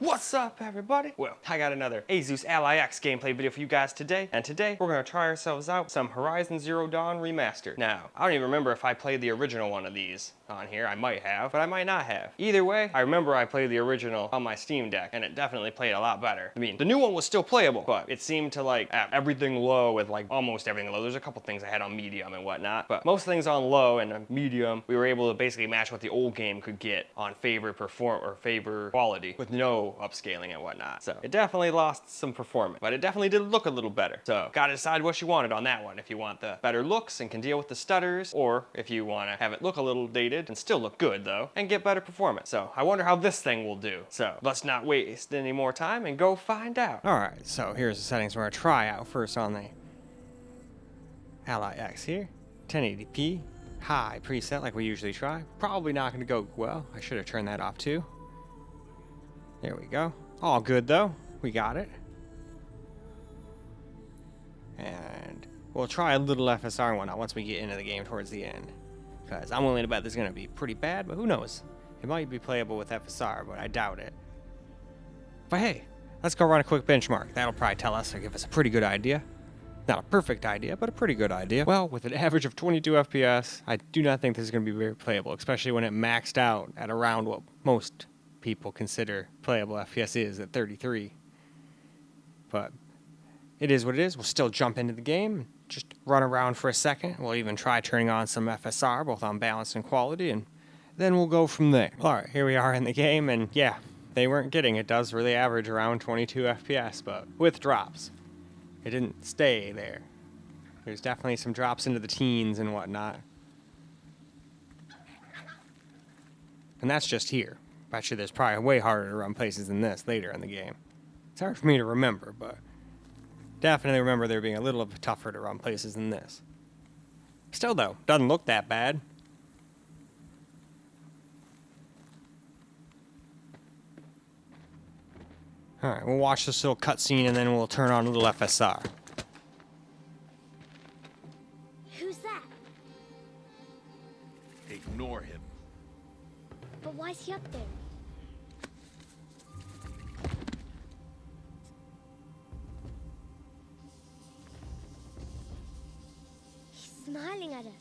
What's up, everybody? Well, I got another Asus Ally X gameplay video for you guys today, and today we're gonna try ourselves out some Horizon Zero Dawn Remastered. Now, I don't even remember if I played the original one of these on here. I might have, but I might not have. Either way, I remember I played the original on my Steam Deck, and it definitely played a lot better. I mean, the new one was still playable, but it seemed to like have everything low with like almost everything low. There's a couple things I had on medium and whatnot, but most things on low and medium, we were able to basically match what the old game could get on favor quality with no upscaling and whatnot. So it definitely lost some performance, but it definitely did look a little better. So gotta decide what you wanted on that one. If you want the better looks and can deal with the stutters, or if you want to have it look a little dated and still look good though and get better performance. So I wonder how this thing will do. So let's not waste any more time and go find out. All right, so here's the settings we're gonna try out first on the Ally X here. 1080p high preset like we usually try. Probably not gonna go well. I should have turned that off too. There we go. All good though. We got it. And we'll try a little FSR one once we get into the game towards the end. Because I'm willing to bet this is going to be pretty bad, but who knows? It might be playable with FSR, but I doubt it. But hey, let's go run a quick benchmark. That'll probably tell us or give us a pretty good idea. Not a perfect idea, but a pretty good idea. Well, with an average of 22 FPS, I do not think this is going to be very playable, especially when it maxed out at around what most people consider playable FPS is at 33. But it is what it is. We'll still jump into the game, just run around for a second. We'll even try turning on some FSR, both on balance and quality, and then we'll go from there. All right, here we are in the game, and yeah, they weren't kidding. It does really average around 22 FPS, but with drops. It didn't stay there. There's definitely some drops into the teens and whatnot. And that's just here. Bet you there's probably way harder to run places than this later in the game. It's hard for me to remember, but definitely remember there being a little bit tougher to run places than this. Still though, doesn't look that bad. Alright, we'll watch this little cutscene and then we'll turn on a little FSR. Who's that? Ignore him. But why is he up there? He's smiling at us.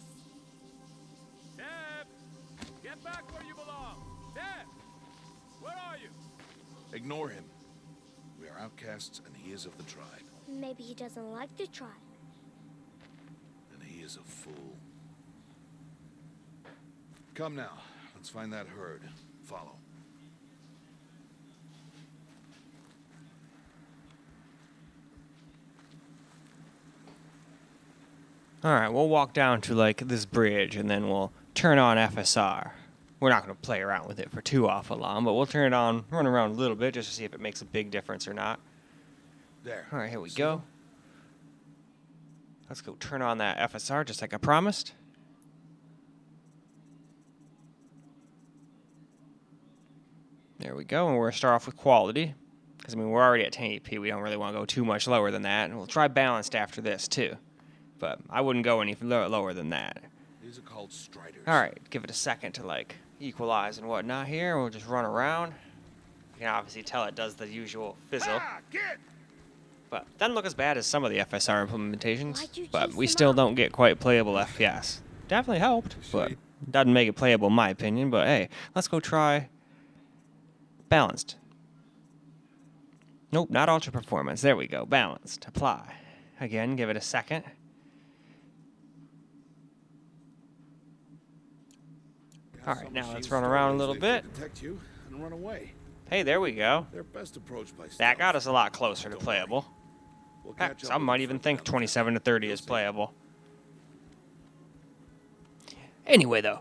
Deb! Get back where you belong! Deb! Where are you? Ignore him. We are outcasts and he is of the tribe. Maybe he doesn't like the tribe. And he is a fool. Come now. Let's find that herd. Follow. Alright, we'll walk down to like this bridge and then we'll turn on FSR. We're not going to play around with it for too awful long, but we'll turn it on, run around a little bit just to see if it makes a big difference or not. There. Alright, here we go. Let's go turn on that FSR just like I promised. There we go, and we're going to start off with quality. Because, I mean, we're already at 1080p. We don't really want to go too much lower than that. And we'll try balanced after this, too. But I wouldn't go any lower than that. These are called striders. Alright, give it a second to, like, equalize and whatnot here. We'll just run around. You can obviously tell it does the usual fizzle. But doesn't look as bad as some of the FSR implementations. But we still don't get quite playable FPS. Definitely helped, but doesn't make it playable in my opinion. But, hey, let's go try balanced. Nope, not ultra performance. There we go. Balanced. Apply. Again, give it a second. Alright, now let's run around a little bit. Detect you and run away. Hey, there we go. They're best approached by stealth. That got us a lot closer to playable. We'll Heck, catch up some with might you even further think down the 27 to track. 30 You'll is see. playable. Anyway, though,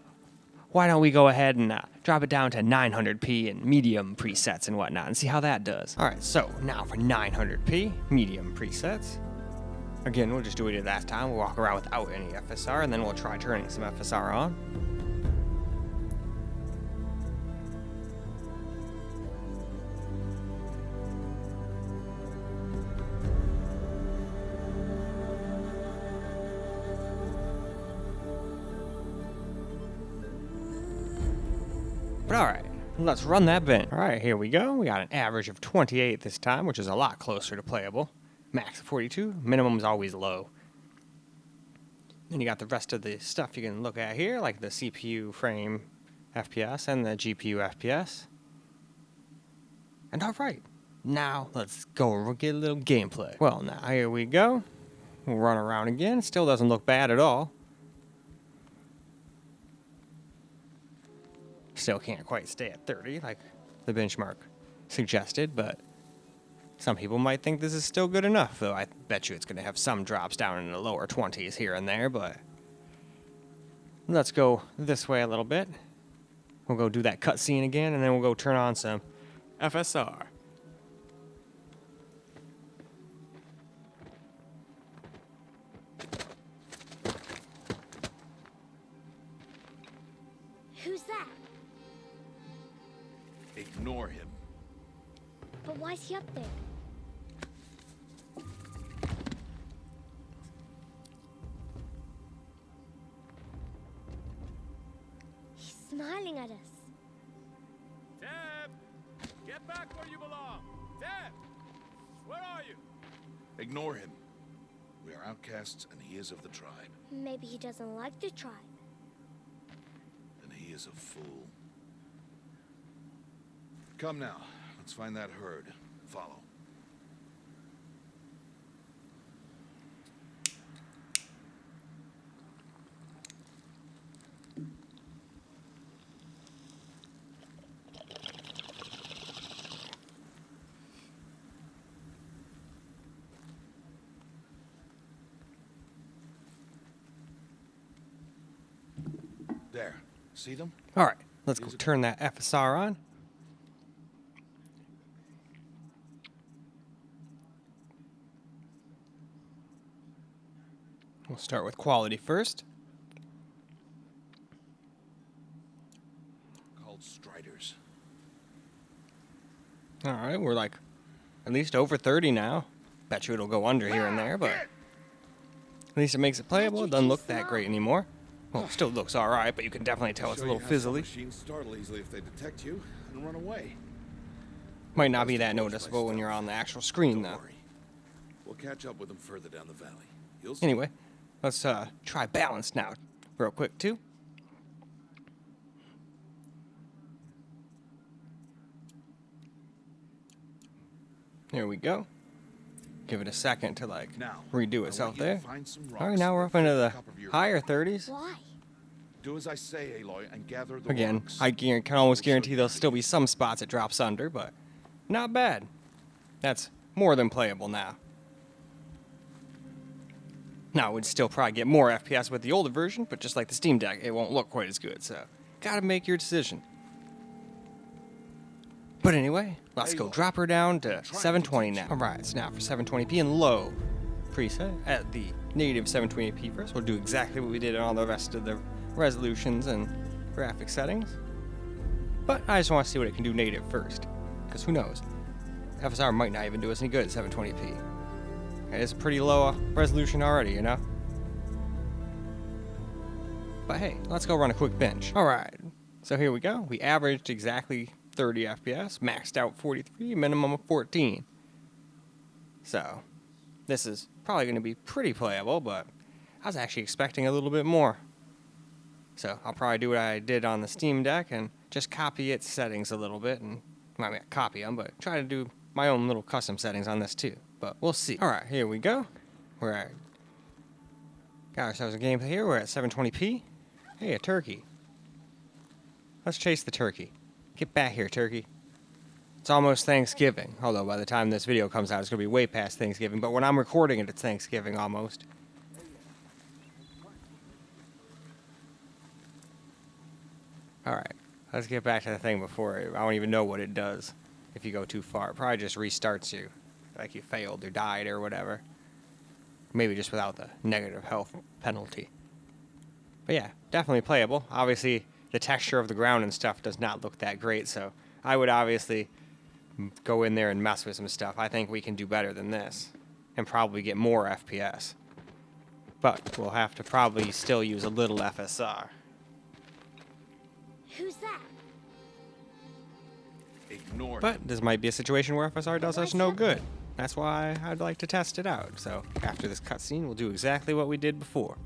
why don't we go ahead and drop it down to 900p and medium presets and whatnot and see how that does. Alright, so now for 900p, medium presets. Again, we'll just do what we did last time. We'll walk around without any FSR, and then we'll try turning some FSR on. But alright, Let's run that bench. All right, here we go. We got an average of 28 this time, which is a lot closer to playable. Max of 42, minimum is always low. Then you got the rest of the stuff you can look at here, like the CPU frame FPS and the GPU FPS. And all right, now let's go and get a little gameplay. Well, now here we go. We'll run around again. Still doesn't look bad at all. Still can't quite stay at 30 like the benchmark suggested, but some people might think this is still good enough, though I bet you it's going to have some drops down in the lower 20s here and there, but let's go this way a little bit. We'll go do that cutscene again, and then we'll go turn on some FSR. Who's that? Ignore him. But why's he up there? He's smiling at us. Teb! Get back where you belong! Teb! Where are you? Ignore him. We are outcasts, and he is of the tribe. Maybe he doesn't like the tribe. And he is a fool. Come now. Let's find that herd. Follow. There. See them? All right, let's go turn that FSR on. We'll start with quality first. Called Striders. All right, we're like at least over 30 now. Bet you it'll go under here and there, but at least it makes it playable. It doesn't look that great anymore. Well, it still looks all right, but you can definitely tell it's a little fizzly. Machines startle easily if they detect you and run away. Might not be that noticeable when you're on the actual screen, though. Don't worry. We'll catch up with them further down the valley. You'll see. Anyway, let's try balance now, real quick too. There we go. Give it a second to like Now, redo I itself want you to there. find some All right, rocks now we're and up into fill the the cup of your higher water. 30s. Why? Do as I say, Aloy, and gather the Again, rocks. I can almost guarantee there'll still be some spots it drops under, but not bad. That's more than playable now. Now, we'd still probably get more FPS with the older version, but just like the Steam Deck, it won't look quite as good, so gotta make your decision. But anyway, let's go drop her down to 720 now. Alright, so now for 720p in low preset at the native 720p first. We'll do exactly what we did on all the rest of the resolutions and graphic settings. But I just want to see what it can do native first, because who knows? FSR might not even do us any good at 720p. It's a pretty low resolution already, you know? But hey, let's go run a quick bench. Alright, so here we go. We averaged exactly 30 FPS, maxed out 43, minimum of 14. So, this is probably going to be pretty playable, but I was actually expecting a little bit more. So, I'll probably do what I did on the Steam Deck and just copy its settings a little bit, and, well, I mean, copy them, but try to do my own little custom settings on this too. But we'll see. Alright, here we go. We're at, got ourselves a gameplay here. We're at 720p. Hey, a turkey. Let's chase the turkey. Get back here, turkey. It's almost Thanksgiving. Although by the time this video comes out, it's going to be way past Thanksgiving. But when I'm recording it, it's Thanksgiving almost. Alright, let's get back to the thing before. I don't even know what it does if you go too far. It probably just restarts you. Like you failed or died or whatever. Maybe just without the negative health penalty. But yeah, definitely playable. Obviously, the texture of the ground and stuff does not look that great, so I would obviously go in there and mess with some stuff. I think we can do better than this and probably get more FPS. But we'll have to probably still use a little FSR. Who's that? Ignore But him. this might be a situation where FSR does us no good. That's why I'd like to test it out. So after this cutscene, we'll do exactly what we did before.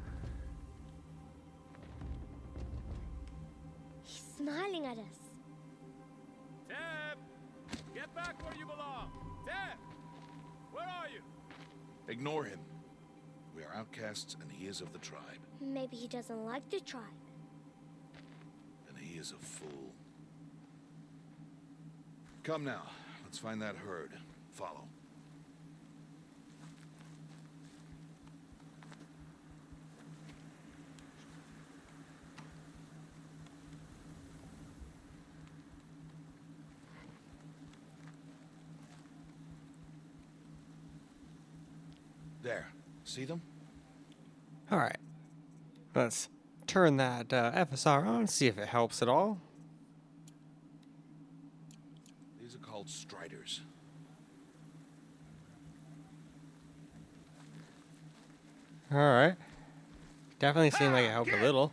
He's smiling at us. Teb! Get back where you belong! Teb! Where are you? Ignore him. We are outcasts, and he is of the tribe. Maybe he doesn't like the tribe. And he is a fool. Come now. Let's find that herd. Follow. There. See them? All right. Let's turn that FSR on, see if it helps at all. These are called striders. All right. Definitely seemed like it helped a little.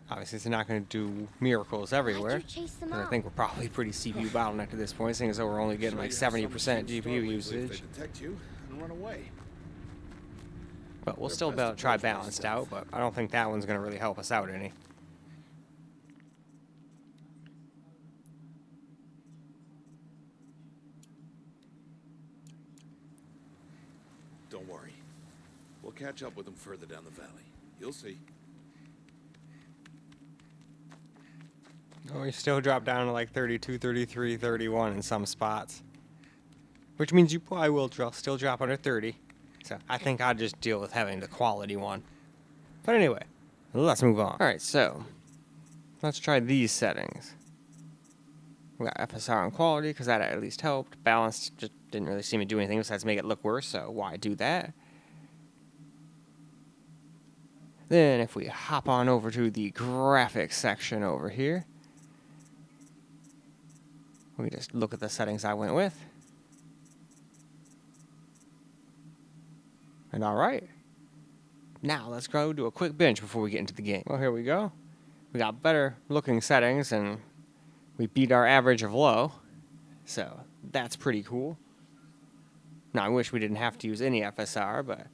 Obviously, it's not going to do miracles everywhere. Why'd you chase them But I off? think we're probably pretty CPU bottlenecked at this point, seeing as though we're only getting like 70% GPU usage. They detect you and run away. But we'll still try balanced out, but I don't think that one's going to really help us out any. Don't worry. We'll catch up with them further down the valley. You'll see. Oh, we still drop down to like 32, 33, 31 in some spots. Which means you probably will still drop under 30. So I think I'll just deal with having the quality one. But anyway, let's move on. Alright, so let's try these settings. We got FSR on quality because that at least helped. Balanced just didn't really seem to do anything besides make it look worse, so why do that? Then if we hop on over to the graphics section over here, we just look at the settings I went with. And alright. Now let's go do a quick bench before we get into the game. Well, here we go. We got better looking settings and we beat our average of low. So that's pretty cool. Now I wish we didn't have to use any FSR, but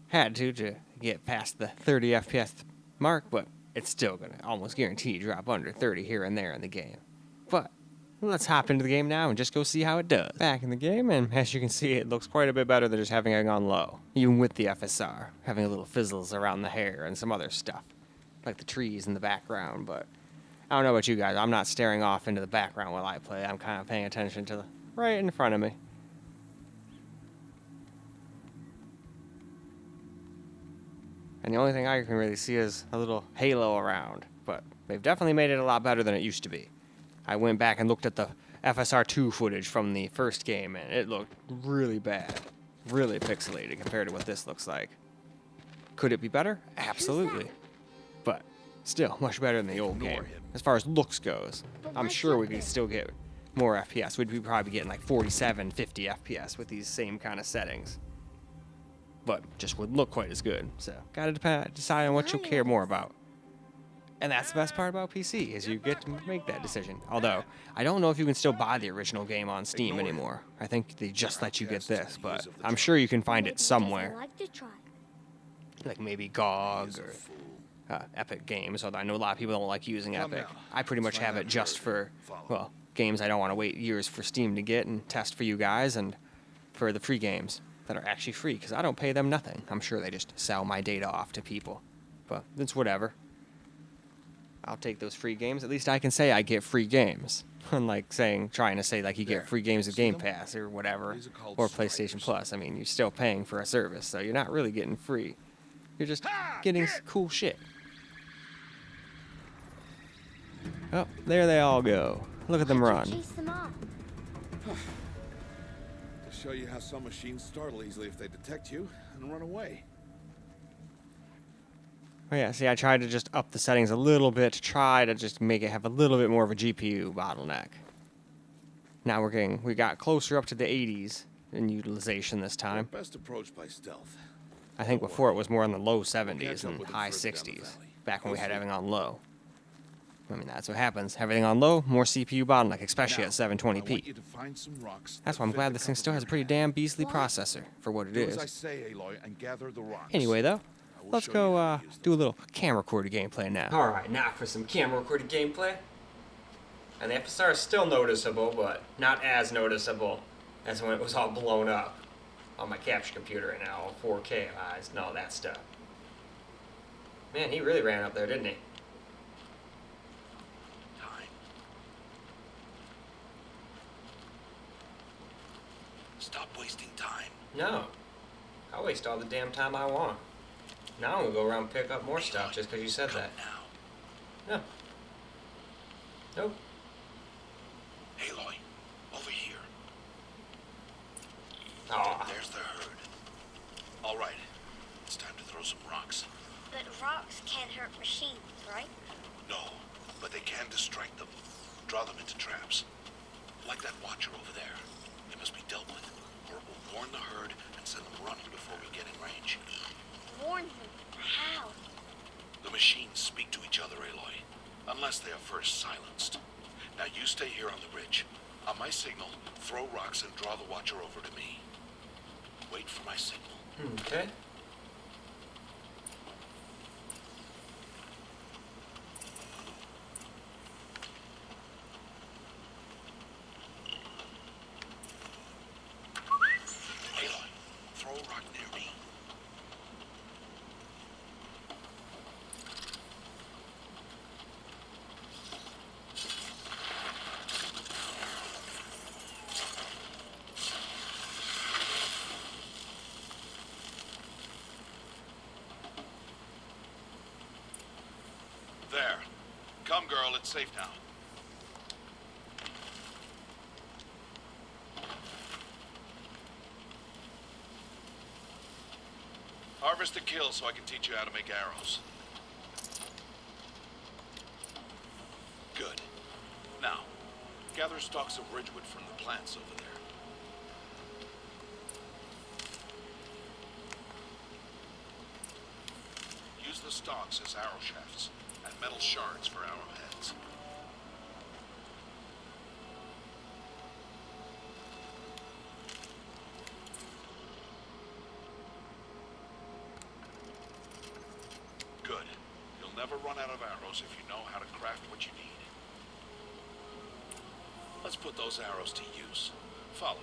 had to get past the 30 FPS mark, but it's still gonna almost guarantee drop under 30 here and there in the game. But let's hop into the game now and just go see how it does. Back in the game, and as you can see, it looks quite a bit better than just having it on low. Even with the FSR, having a little fizzles around the hair and some other stuff, like the trees in the background, but I don't know about you guys, I'm not staring off into the background while I play. I'm kind of paying attention to the right in front of me. And the only thing I can really see is a little halo around, but they've definitely made it a lot better than it used to be. I went back and looked at the FSR2 footage from the first game, and it looked really bad. Really pixelated compared to what this looks like. Could it be better? Absolutely. But still, much better than the old game. As far as looks goes, I'm sure we could still get more FPS. We'd be probably getting like 47, 50 FPS with these same kind of settings. But just wouldn't look quite as good. So, gotta decide on what you care more about. And that's the best part about PC, is you get to make that decision. Although, I don't know if you can still buy the original game on Steam anymore. I think they just let you get this, but I'm sure you can find it somewhere. Like maybe GOG or Epic Games, although I know a lot of people don't like using Epic. I pretty much have it just for, well, games I don't want to wait years for Steam to get and test for you guys, and for the free games that are actually free, because I don't pay them nothing. I'm sure they just sell my data off to people. But it's whatever. I'll take those free games. At least I can say I get free games. Unlike trying to say like you get free games with Game Pass or whatever, or PlayStation Plus. I mean, you're still paying for a service, so you're not really getting free. You're just getting cool shit. Oh, there they all go. Look at them run. Chase them off. To show you how some machines startle easily if they detect you and run away. Oh yeah, see, I tried to just up the settings a little bit to try to just make it have a little bit more of a GPU bottleneck. Now we got closer up to the 80s in utilization this time. Best approach by stealth. I think before it was more in the low 70s and high 60s, back when we had everything on low. I mean, that's what happens. Everything on low, more CPU bottleneck, especially Now, at I want 720p. you to find some rocks That's that why I'm fit glad the this thing cup still of has a your pretty hand. damn beastly What? processor for what it Do as I is. say, Aloy, and gather the rocks. Anyway, though, I will let's show you how go to use do a them. little camera recorded gameplay now. Alright, now for some camera recorded gameplay. And the FSR is still noticeable, but not as noticeable as when it was all blown up on my capture computer right now, all 4K highs and all that stuff. Man, he really ran up there, didn't he? Time. Stop wasting time. No. I'll waste all the damn time I want. Now I'm gonna go around and pick up more stuff just because you said Come that. now. No. Nope. Aloy, over here. Aw. There's the herd. All right. It's time to throw some rocks. But rocks can't hurt machines, right? No, but they can distract them. Draw them into traps. Like that watcher over there. It must be dealt with, or it will warn the herd and send them running before we get in range. Warn them. How? The machines speak to each other, Aloy, unless they are first silenced. Now you stay here on the ridge. On my signal, throw rocks and draw the watcher over to me. Wait for my signal. Okay. Aloy, throw a rock near me. There. Come, girl, it's safe now. Harvest a kill so I can teach you how to make arrows. Good. Now, gather stalks of ridgewood from the plants over there. Use the stalks as arrow shafts and metal shards for arrowheads. Good. You'll never run out of arrows if you know how to craft what you need. Let's put those arrows to use. Follow.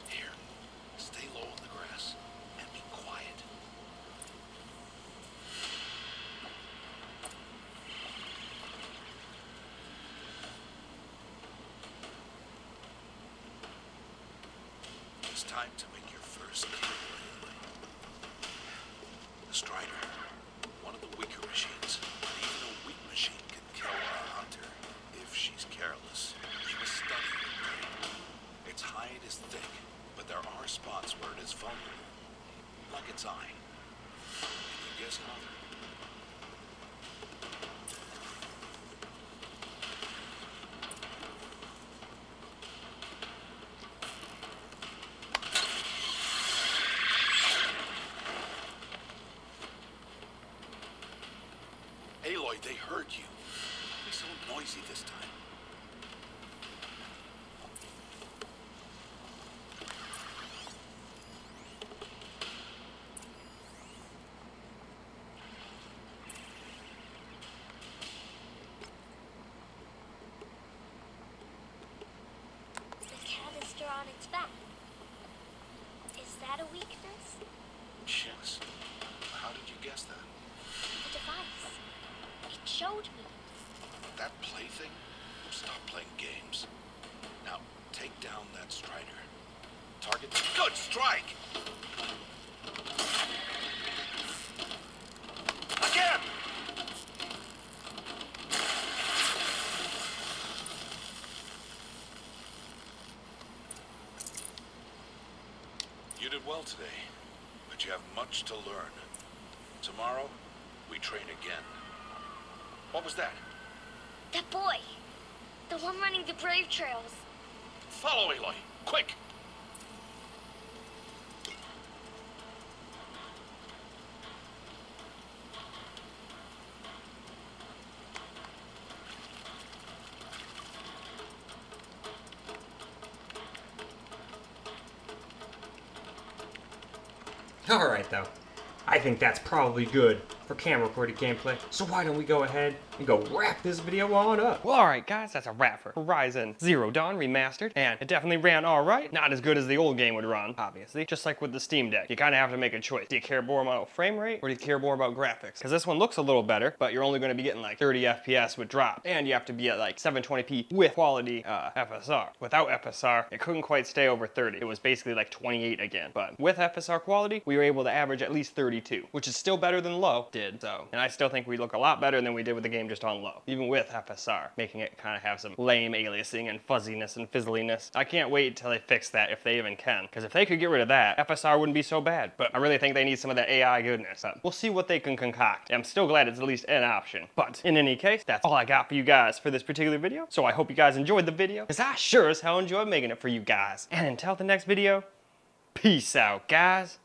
Here, stay low in the grass and be quiet. It's time to make your first kill. The Strider, one of the weaker machines. But even a weak machine can kill a hunter if she's careless. She was studied with pain. Its hide is thick, but there are spots where it is vulnerable, like its eye. Can you guess another? Aloy, they heard you. Don't be so noisy this time. The canister on its back. Is that a weakness? Yes. How did you guess that? The device. It showed me. That plaything? Stop playing games. Now, take down that Strider. Target. Good strike! Again! You did well today, but you have much to learn. Tomorrow, we train again. What was that? That boy. The one running the brave trails. Follow Aloy, quick! Alright though, I think that's probably good for camera recorded gameplay. So why don't we go ahead and go wrap this video on up. Well, alright guys, that's a wrap for Horizon Zero Dawn Remastered, and it definitely ran alright. Not as good as the old game would run, obviously. Just like with the Steam Deck, you kind of have to make a choice. Do you care more about frame rate, or do you care more about graphics? Because this one looks a little better, but you're only going to be getting like 30 FPS with drop, and you have to be at like 720p with quality FSR. Without FSR, it couldn't quite stay over 30. It was basically like 28 again. But with FSR quality, we were able to average at least 32, which is still better than low did. So, and I still think we look a lot better than we did with the game just on low, even with FSR, making it kind of have some lame aliasing and fuzziness and fizzliness. I can't wait until they fix that, if they even can, because if they could get rid of that, FSR wouldn't be so bad. But I really think they need some of that AI goodness. We'll see what they can concoct. I'm still glad it's at least an option. But in any case, that's all I got for you guys for this particular video. So I hope you guys enjoyed the video, because I sure as hell enjoyed making it for you guys. And until the next video, peace out, guys.